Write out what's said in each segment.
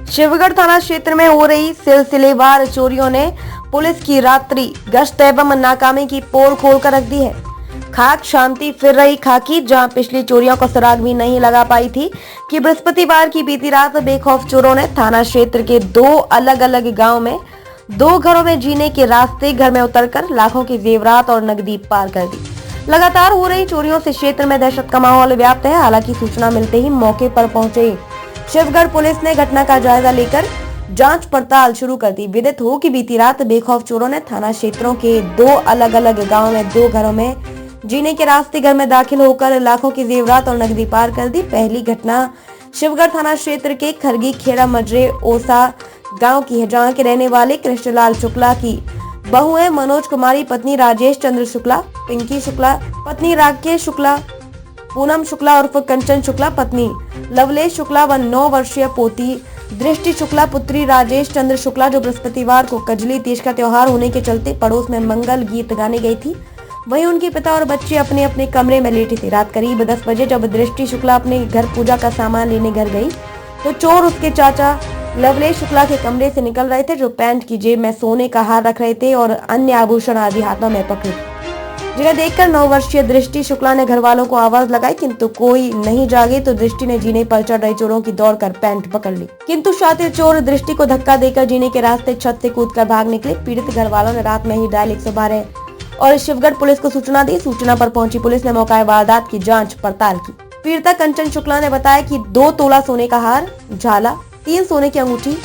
शिवगढ़ थाना क्षेत्र में हो रही सिलसिलेवार चोरियों ने पुलिस की रात्रि गश्त एवं नाकामी की पोल खोलकर रख दी है। खाक शांति फिर रही खाकी, जहां पिछली चोरियों का सुराग भी नहीं लगा पाई थी कि बृहस्पतिवार की बीती रात बेखौफ चोरों ने थाना क्षेत्र के दो अलग अलग गांव में दो घरों में जीने के रास्ते घर में उतरकर लाखों की जेवरात और नकदी पार कर दी। लगातार हो रही चोरियों से क्षेत्र में दहशत का माहौल व्याप्त है। हालांकि सूचना मिलते ही मौके पर पहुंचे शिवगढ़ पुलिस ने घटना का जायजा लेकर जांच पड़ताल शुरू कर दी। विदित हो कि बीती रात बेखौफ चोरों ने थाना क्षेत्रों के दो अलग अलग गांव में दो घरों में जीने के रास्ते घर में दाखिल होकर लाखों की जेवरात और नकदी पार कर दी। पहली घटना शिवगढ़ थाना क्षेत्र के खरगी खेड़ा मजरे ओसा गांव की है, जहां के रहने वाले कृष्णलाल शुक्ला की बहू है मनोज कुमारी, पत्नी राजेश चंद्र शुक्ला, पिंकी शुक्ला, पत्नी राकेश शुक्ला, पूनम शुक्ला उर्फ कंचन शुक्ला, पत्नी लवलेश शुक्ला व 9 वर्षीय पोती दृष्टि शुक्ला, पुत्री राजेश चंद्र शुक्ला, जो बृहस्पतिवार को कजली तीज का त्योहार होने के चलते पड़ोस में मंगल गीत गाने गई थी। वहीं उनके पिता और बच्चे अपने अपने कमरे में लेटे थे। रात करीब 10 बजे जब दृष्टि शुक्ला अपने घर पूजा का सामान लेने घर गई तो चोर उसके चाचा लवलेश शुक्ला के कमरे से निकल रहे थे, जो पैंट की जेब में सोने का हार रख रहे थे और अन्य आभूषण आदि हाथों में पकड़े। जिन्हें देखकर 9 वर्षीय दृष्टि शुक्ला ने घर वालों को आवाज लगाई, किंतु कोई नहीं जागे तो दृष्टि ने जीने पर चढ़ रहे चोरों की दौड़कर पैंट पकड़ ली। किंतु शातिर चोर दृष्टि को धक्का देकर जीने के रास्ते छत से कूदकर भाग निकले। पीड़ित घर वालों ने रात में ही डायल 112 और शिवगढ़ पुलिस को सूचना दी। सूचना पर पहुंची पुलिस ने मौका वारदात की जांच पड़ताल की। पीड़िता कंचन शुक्ला ने बताया कि 2 तोला सोने का हार, झाला, 3 सोने की अंगूठी,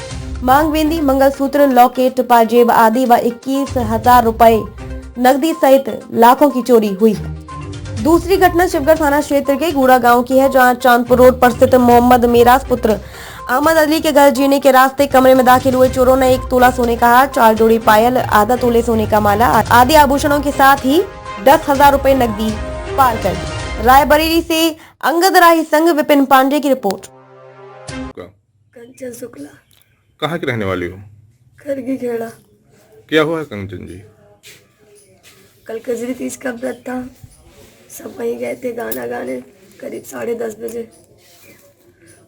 मांग बिंदी, मंगलसूत्र, लॉकेट, पाजेब आदि व 21,000 रुपए नकदी सहित लाखों की चोरी हुई। दूसरी घटना शिवगढ़ थाना क्षेत्र के गूड़ा गांव की है, जहां चांदपुर रोड पर स्थित मोहम्मद मीराज पुत्र अहमद अली के घर जीने के रास्ते कमरे में दाखिल हुए चोरों ने 1 तोला सोने का हार, 4 जोड़ी पायल, आधा तोले सोने का माला आदि आभूषणों के साथ ही 10,000 रुपए नकदी पार कर दी। रायबरेली से अंगद राही संग विपिन पांडे की रिपोर्ट। कंचन शुक्ला। कहाँ की रहने वाली हो? खरगी खेड़ा। क्या हुआ है कंचन जी? कल कजरी तीज का व्रत था, सब वहीं गए थे गाना गाने। करीब 10:30 बजे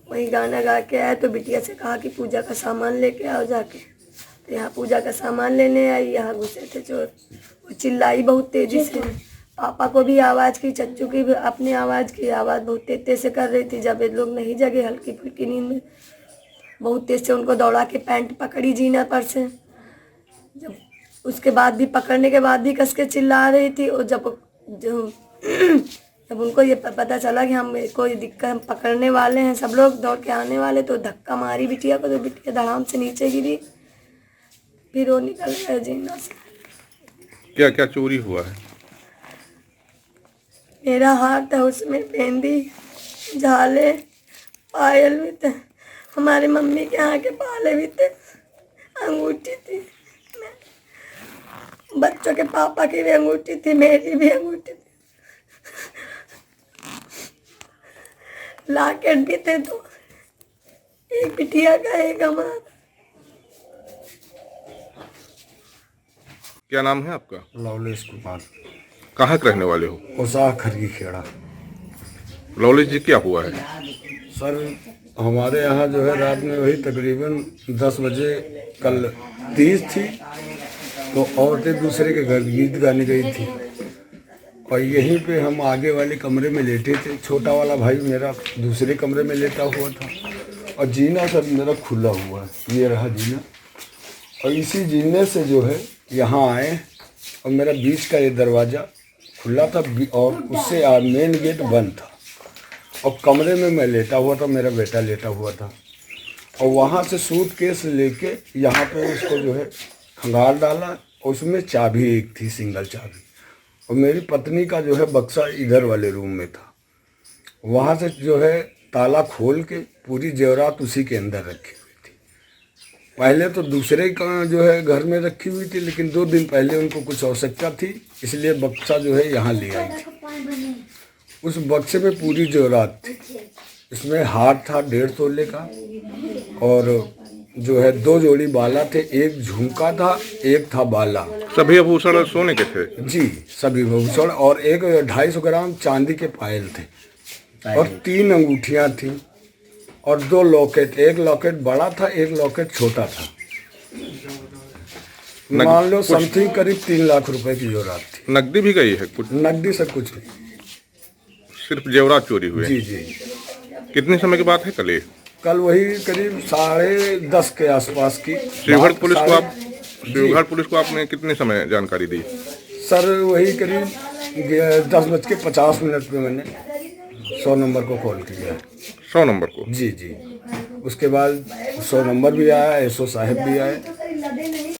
वहीं गाना गा के आए तो बिटिया से कहा कि पूजा का सामान लेके आओ जाके। तो यहाँ पूजा का सामान लेने आई, यहाँ घुसे थे चोर। वो चिल्लाई बहुत तेजी से, पापा को भी आवाज़ की, चच्चू की भी अपनी आवाज़ की। आवाज़ बहुत तेज से कर रही थी। जब ये लोग नहीं जगे, हल्की फुल्की नींद में, बहुत तेज से उनको दौड़ा के पैंट पकड़ी जीना पर से। जब उसके बाद भी पकड़ने के बाद भी कस के चिल्ला रही थी। और जब उनको ये पता चला कि हम कोई दिक्कत, हम पकड़ने वाले हैं, सब लोग दौड़ के आने वाले, तो धक्का मारी बिटिया को, तो बिटिया धड़ाम से नीचे गिरी। फिर वो निकल गए जीना से। क्या क्या चोरी हुआ है? मेरा हाथ था, उसमें मेहंदी, झाले, पायल भी थे, हमारी मम्मी के यहाँ के पाले भी थे, अंगूठी थी, बच्चों के पापा की भी अंगूठी थी, मेरी भी अंगूठी थी, लॉकेट भी थे, तो एक बिटिया का, एक हमारा। क्या नाम है आपका? लवलेश कुमार। कहाँ के रहने वाले हो? ओसा खरगी खेड़ा। लवलेश जी, क्या हुआ है? सर, हमारे यहाँ जो है रात में वही तकरीबन 10 बजे कल तीज थी, तो औरतें दूसरे के घर गीत गाने गई थी और यहीं पे हम आगे वाले कमरे में लेटे थे। छोटा वाला भाई मेरा दूसरे कमरे में लेटा हुआ था और जीना सब मेरा खुला हुआ है, ये रहा जीना। और इसी जीने से जो है यहाँ आए और मेरा बीच का ये दरवाज़ा खुला था और उससे मेन गेट बंद था और कमरे में मैं लेटा हुआ था, मेरा बेटा लेटा हुआ था। और वहाँ से सूटकेस लेके यहाँ पे उसको जो है खंगाल डाला, उसमें चाबी एक थी, सिंगल चाबी, और मेरी पत्नी का जो है बक्सा इधर वाले रूम में था। वहाँ से जो है ताला खोल के पूरी जेवरात उसी के अंदर रखी हुई थी। पहले तो दूसरे का जो है घर में रखी हुई थी, लेकिन 2 दिन पहले उनको कुछ आवश्यकता थी, इसलिए बक्सा जो है यहाँ ले आई थी। उस बक्से में पूरी जेवरात थी। इसमें हार था 1.5 तोले का और जो है 2 जोड़ी बाला थे, एक झुमका था, एक था बाला। सभी आभूषण सोने के थे? जी, सभी आभूषण, और एक 250 ग्राम चांदी के पायल थे और 3 अंगूठियां थी और 2 लॉकेट, एक लॉकेट बड़ा था, एक लॉकेट छोटा था। मान लो समथिंग करीब 3 लाख रुपए की जो रात थी। नकदी भी गई है कुछ? नकदी से कुछ नहीं। सिर्फ जेवरात चोरी हुए? जी जी। कितने समय की बात है कल ये? कल वही करीब 10:30 के आसपास की शिवहर बात। शिवहर पुलिस को आपने कितने समय जानकारी दी? सर वही करीब 10:50 पे मैंने 100 नंबर को कॉल किया। 100 नंबर को? जी जी। उसके बाद 100 नंबर भी आया, एसओ साहब भी आए,